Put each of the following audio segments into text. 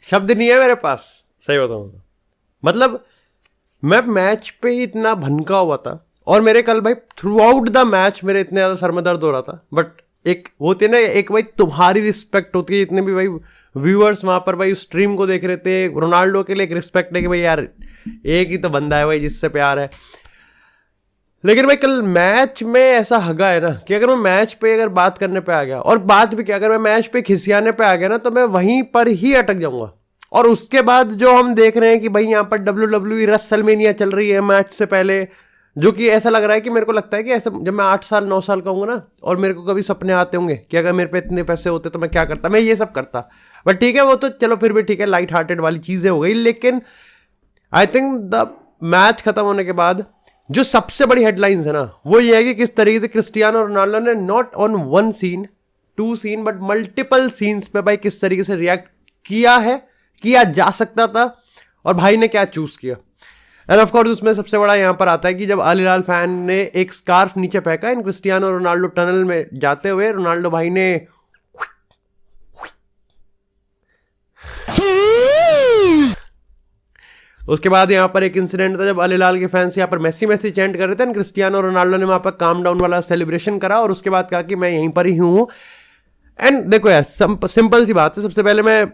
शब्द नहीं है मेरे पास, सही बताऊं तो। मतलब मैं मैच पे ही इतना भनका हुआ था, और मेरे कल भाई थ्रू आउट द मैच मेरे इतने ज्यादा सर में दर्द हो रहा था। बट एक होती है ना, एक भाई तुम्हारी रिस्पेक्ट होती है, जितने भी भाई व्यूअर्स वहां पर भाई स्ट्रीम को देख रहे थे, रोनाल्डो के लिए एक रिस्पेक्ट है कि भाई यार एक ही तो बंदा है भाई जिससे प्यार है। लेकिन भाई कल मैच में ऐसा हगा है ना कि अगर मैं मैच पे अगर बात करने पे आ गया, और बात भी क्या, अगर मैं मैच पे खिसियाने पे आ गया ना, तो मैं वहीं पर ही अटक जाऊंगा। और उसके बाद जो हम देख रहे हैं कि भाई यहाँ पर WWE रेसलमेनिया चल रही है मैच से पहले, जो कि ऐसा लग रहा है कि मेरे को लगता है कि ऐसा जब मैं 8 साल 9 साल का हूँगा ना, और मेरे को कभी सपने आते होंगे कि अगर मेरे पे इतने पैसे होते तो मैं क्या करता, मैं ये सब करता। बट ठीक है, वो तो चलो फिर भी ठीक है, लाइट हार्टेड वाली चीज़ें हो गई। लेकिन आई थिंक द मैच खत्म होने के बाद जो सबसे बड़ी हेडलाइंस है ना, वो ये है कि किस तरीके से क्रिस्टियानो रोनाल्डो ने not on one scene, 2 scene, but multiple scenes पे भाई किस तरीके से रिएक्ट किया है, किया जा सकता था, और भाई ने क्या चूज किया। एंड ऑफ कोर्स उसमें सबसे बड़ा यहां पर आता है कि जब अल हिलाल फैन ने एक स्कार्फ नीचे फेंका इन क्रिस्टियानो रोनाल्डो टनल में जाते हुए, रोनाल्डो भाई ने उसके बाद यहाँ पर एक इंसिडेंट था जब अल हिलाल के फैंस यहाँ पर मेसी मेसी चैंट कर रहे थे, क्रिस्टियानो रोनाल्डो ने वहां पर काम डाउन वाला सेलिब्रेशन करा, और उसके बाद कहा कि मैं यहीं पर ही हूं। एंड देखो यार, सिंपल सी बात है, सबसे पहले मैं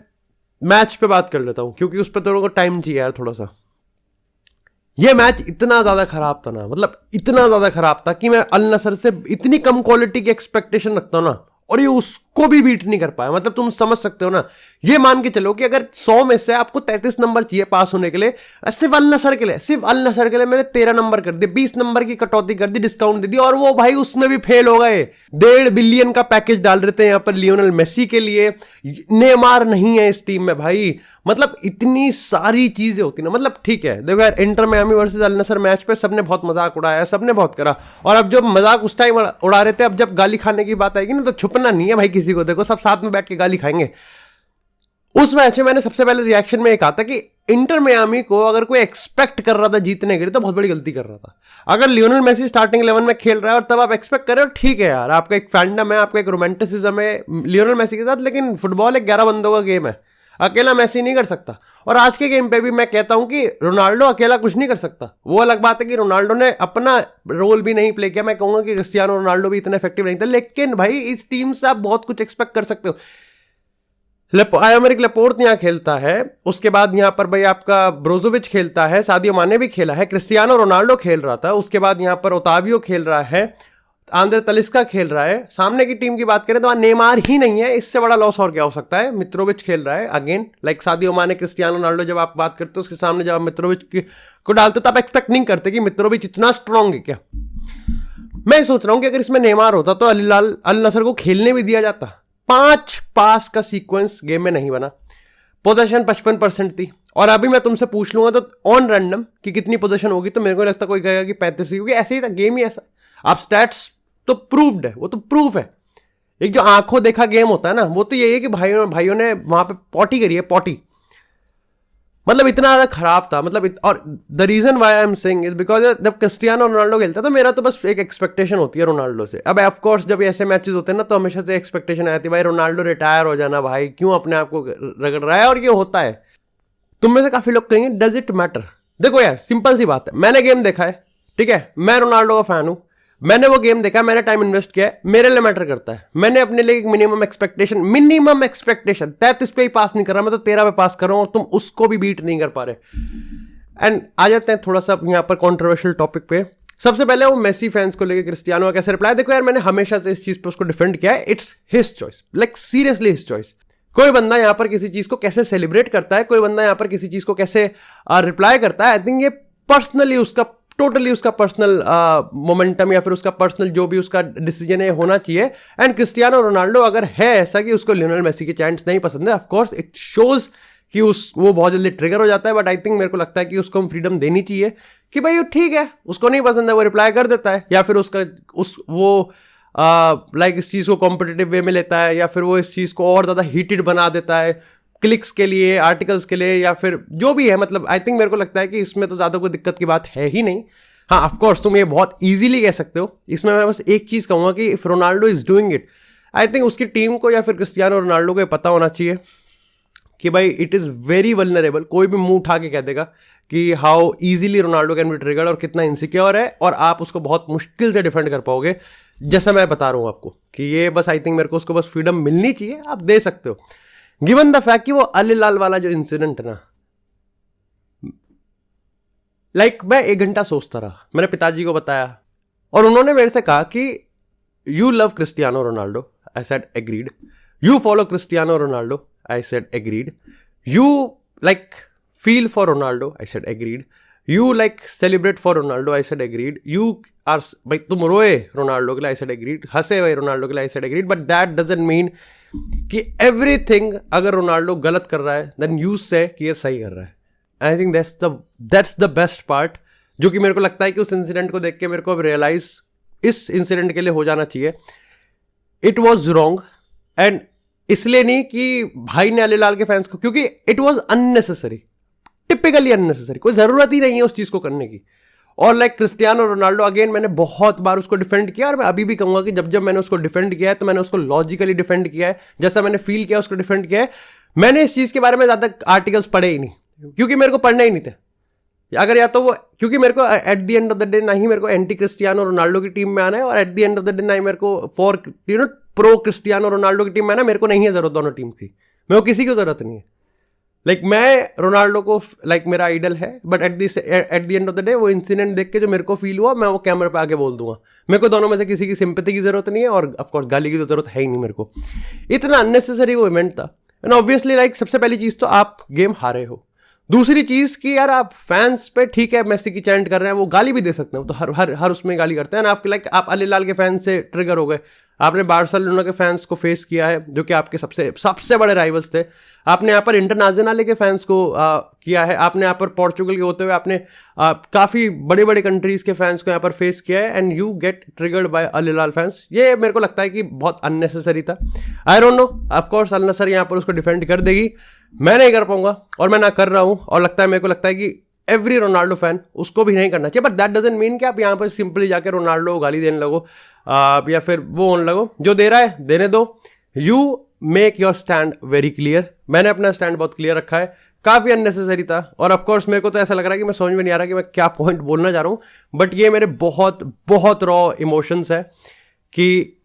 मैच पे बात कर लेता हूं, क्योंकि उस पर तो टाइम चाहिए यार थोड़ा सा। ये मैच इतना ज्यादा खराब था ना, मतलब इतना ज्यादा खराब था कि मैं अल नसर से इतनी कम क्वालिटी की एक्सपेक्टेशन रखता हूं ना, और ये उसको भी बीट नहीं कर पाया। मतलब तुम समझ सकते हो ना, ये मान के चलो कि अगर 100 में से आपको 33 नंबर चाहिए पास होने के लिए, सिर्फ अल नसर के लिए, सिर्फ अल नसर के लिए मैंने 13 नंबर कर दिए, 20 नंबर की कटौती कर दी, डिस्काउंट दे दी, और वो भाई उसमें भी फेल हो गए। 1.5 बिलियन का पैकेज डाल रहे थे यहाँ पर लियोनेल मेसी के लिए, नेमार नहीं है इस टीम में भाई। मतलब इतनी सारी चीजें होती ना, मतलब ठीक है, देखो यार, इंटर मियामी वर्सेस अल नसर मैच पे सबने बहुत मजाक उड़ाया, सबने बहुत करा, और अब जब मजाक उस टाइम उड़ा रहे थे, अब जब गाली खाने की बात आएगी ना, तो छुपना नहीं है भाई किसी को, देखो सब साथ में बैठ के गाली खाएंगे। उस मैच में मैंने सबसे पहले रिएक्शन में एक आता कि इंटर मियामी को अगर कोई एक्सपेक्ट कर रहा था जीतने के लिए, तो बहुत बड़ी गलती कर रहा था। अगर लियोनेल मेसी स्टार्टिंग 11 में खेल रहा है और तब आप एक्सपेक्ट कर रहे हो, ठीक है यार, आपका एक फैंडम है, आपका एक रोमांटिसिज्म है लियोनेल मेसी के साथ, लेकिन फुटबॉल एक 11 बंदों का गेम है, अकेला मैसी नहीं कर सकता। और आज के गेम पे भी मैं कहता हूं कि रोनाल्डो अकेला कुछ नहीं कर सकता। वो अलग बात है कि रोनाल्डो ने अपना रोल भी नहीं प्ले किया, मैं कहूंगा कि क्रिस्टियानो रोनाल्डो भी इतना इफेक्टिव नहीं था, लेकिन भाई इस टीम से आप बहुत कुछ एक्सपेक्ट कर सकते हो। आयमरिक लेपोर्ट यहाँ खेलता है, उसके बाद यहाँ पर भाई आपका ब्रोजोविच खेलता है, सादियो माने भी खेला है, क्रिस्टियानो रोनाल्डो खेल रहा था, उसके बाद यहाँ पर ओतावियो खेल रहा है, आंद्रे तलिस्का खेल रहा है। सामने की टीम की बात करें तो वहां नेमार ही नहीं है, इससे बड़ा लॉस और क्या हो सकता है। मित्रोविच खेल रहा है अगेन, लाइक सादियो माने, क्रिस्टियानो रोनाल्डो, जब आप बात करते हो उसके सामने जब आप मित्रोविच को डालते हो तो आप एक्सपेक्ट नहीं करते कि मित्रोविच इतना स्ट्रांग है क्या। मैं सोच रहा हूं कि अगर इसमें नेमार होता तो अल नसर को खेलने भी दिया जाता। 5 पास का सीक्वेंस गेम में नहीं बना, पोजीशन 55% थी, और अभी मैं तुमसे पूछ लूंगा तो ऑन रैंडम कि कितनी पोजीशन होगी, तो मेरे को लगता कोई कहेगा कि 35, क्योंकि ऐसे ही था, गेम ही ऐसा। आप स्टैट्स तो प्रूव्ड है, वो तो प्रूफ है। एक जो आंखों देखा गेम होता है ना, वो तो यही है कि भाइयों ने वहां पे पॉटी करी है, पॉटी। मतलब इतना ज्यादा खराब था, मतलब और the reason why I am saying is because जब क्रिस्टियानो रोनाल्डो खेलता तो मेरा तो बस एक एक्सपेक्टेशन होती है रोनाल्डो से। अब ऑफ कोर्स जब ऐसे मैचेस होते हैं ना, तो हमेशा से एक्सपेक्टेशन आती है भाई रोनाल्डो रिटायर हो जाना, भाई क्यों अपने आप को रगड़ रहा है, और ये होता है। तुम में से काफी लोग कहेंगे डज इट मैटर। देखो यार, सिंपल सी बात है, मैंने गेम देखा है, ठीक है, मैं रोनाल्डो का फैन हूं, मैंने वो गेम देखा, मैंने टाइम इन्वेस्ट किया है, मेरे लिए मैटर करता है। मैंने अपने लिए एक मिनिमम एक्सपेक्टेशन 33 पे ही पास नहीं कर रहा, मैं तो 13 पे पास कर रहा हूं, और तुम उसको भी बीट नहीं कर पा रहे। एंड आ जाते हैं थोड़ा सा यहाँ पर कॉन्ट्रोवर्शियल टॉपिक पे। सबसे पहले वो मेसी फैंस को लेकर क्रिस्टियानो का कैसे रिप्लाई। देखो यार, मैंने हमेशा से इस चीज पे उसको डिफेंड किया है, it's his choice, like seriously his choice. कोई बंदा यहाँ पर किसी चीज को कैसे सेलिब्रेट करता है, कोई बंदा यहाँ पर किसी चीज को कैसे रिप्लाई करता है, आई थिंक ये पर्सनली उसका टोटली उसका पर्सनल मोमेंटम या फिर उसका पर्सनल जो भी उसका डिसीजन है होना चाहिए। एंड क्रिस्टियानो रोनाल्डो अगर है ऐसा कि उसको लियोनेल मेसी की चैंट्स नहीं पसंद है, ऑफ कोर्स इट शोज कि वो बहुत जल्दी ट्रिगर हो जाता है। बट आई थिंक मेरे को लगता है कि उसको हम फ्रीडम देनी चाहिए कि भाई ठीक है, उसको नहीं पसंद है, वो रिप्लाई कर देता है, या फिर वो लाइक इस चीज को कॉम्पिटिटिव वे में लेता है, या फिर वो इस चीज को और ज्यादा हीटेड बना देता है क्लिक्स के लिए, आर्टिकल्स के लिए, या फिर जो भी है। मतलब आई थिंक मेरे को लगता है कि इसमें तो ज्यादा कोई दिक्कत की बात है ही नहीं। हाँ, ऑफ कोर्स तुम ये बहुत इजीली कह सकते हो। इसमें मैं बस एक चीज कहूंगा कि if Ronaldo is doing it, I think उसकी टीम को या फिर क्रिस्टियानो रोनाल्डो को पता होना चाहिए कि भाई इट इज़ वेरी वल्नरेबल, कोई भी मुंह उठा के कह देगा कि how easily Ronaldo can be triggered और कितना इनसिक्योर है, और आप उसको बहुत मुश्किल से डिफेंड कर पाओगे, जैसा मैं बता रहा हूँ आपको कि ये बस आई थिंक मेरे को उसको बस फ्रीडम मिलनी चाहिए, आप दे सकते हो। गिवन द फैक्ट कि वो अल हिलाल वाला जो इंसिडेंट है ना, मैं 1 घंटा सोचता रहा, मैंने पिताजी को बताया और उन्होंने मेरे से कहा कि you love Cristiano Ronaldo, I said agreed. You follow Cristiano Ronaldo, I said agreed. You feel for Ronaldo, I said agreed. You celebrate for Ronaldo, I said agreed. You are भाई तुम रोए रोनाल्डो के लिए, आई said agreed. हंसे हुए Ronaldo के लिए, आई said agreed. But that doesn't mean कि एवरीथिंग अगर रोनाल्डो गलत कर रहा है देन यू से कि ये सही कर रहा है। I think that's the best part, जो कि मेरे को लगता है कि उस इंसिडेंट को देख के मेरे को अब रियलाइज इस इंसिडेंट के लिए हो जाना चाहिए, इट वॉज रॉन्ग। एंड इसलिए नहीं कि भाई ने अल हिलाल के फैंस को, क्योंकि it was unnecessary, typically unnecessary, कोई जरूरत ही नहीं है उस चीज को करने की। और क्रिस्टियानो रोनाल्डो, अगेन मैंने बहुत बार उसको डिफेंड किया और मैं अभी भी कहूंगा कि जब जब मैंने उसको डिफेंड किया है तो मैंने उसको लॉजिकली डिफेंड किया है, जैसा मैंने फील किया उसको डिफेंड किया है। मैंने इस चीज के बारे में ज्यादा आर्टिकल्स पढ़े ही नहीं, क्योंकि मेरे को पढ़ने ही नहीं थे। अगर या तो वो, क्योंकि मेरे को at the end of the day ना ही मेरे को एंटी क्रिस्टियानो रोनाल्डो की टीम में आना है, और at the end of the day ना ही मेरे को फॉर प्रो क्रिस्टियानो रोनाल्डो की टीम में आना, मेरे को नहीं है जरूरत दोनों टीम की, मेरे को किसी की जरूरत नहीं है। मैं रोनाल्डो को मेरा आइडल है, but at the end of the day वो इंसिडेंट देख के जो मेरे को फील हुआ मैं वो कैमरे पे आके बोल दूंगा। मेरे को दोनों में से किसी की सिंपैथी की जरूरत नहीं है, और ऑफकोर्स गाली की तो जरूरत है ही नहीं मेरे को। इतना अननेसेसरी वो इवेंट था। एंड ऑब्वियसली सबसे पहली चीज तो आप गेम हारे हो। दूसरी चीज कि यार आप फैंस पे ठीक है मेसी की चैंट कर रहे हैं, वो गाली भी दे सकते हैं, वो तो हर उसमें गाली करते हैं। आपके आप अल हिलाल के फैंस से ट्रिगर हो गए, आपने बार्सिलोना के फैंस को फेस किया है जो कि आपके सबसे बड़े राइवल्स थे। आपने यहाँ पर इंटरनेशनल के फैंस को किया है, आपने यहाँ पर पोर्चुगल के होते हुए आपने काफ़ी बड़े बड़े कंट्रीज़ के फैंस को यहाँ पर फेस किया है, and you get triggered by Al Hilal fans. ये मेरे को लगता है कि बहुत अननेसेसरी था। I don't know, of course Al Nassr यहाँ पर उसको डिफेंड कर देगी, मैं नहीं कर पाऊंगा और मैं ना कर रहा हूँ, और मेरे को लगता है कि एवरी रोनाल्डो फैन उसको भी नहीं करना चाहिए। बट दैट डजंट मीन कि आप यहाँ पर सिंपली जाके रोनाल्डो को गाली देने लगो या फिर वो होने लगो। जो दे रहा है देने दो, you make your stand very clear. मैंने अपना स्टैंड बहुत क्लियर रखा है, काफ़ी अननेसेसरी था, और ऑफकोर्स मेरे को तो ऐसा लग रहा है कि मैं समझ में नहीं आ रहा कि मैं क्या पॉइंट बोलना चाह रहा हूँ, बट ये मेरे बहुत बहुत रॉ इमोशंस है कि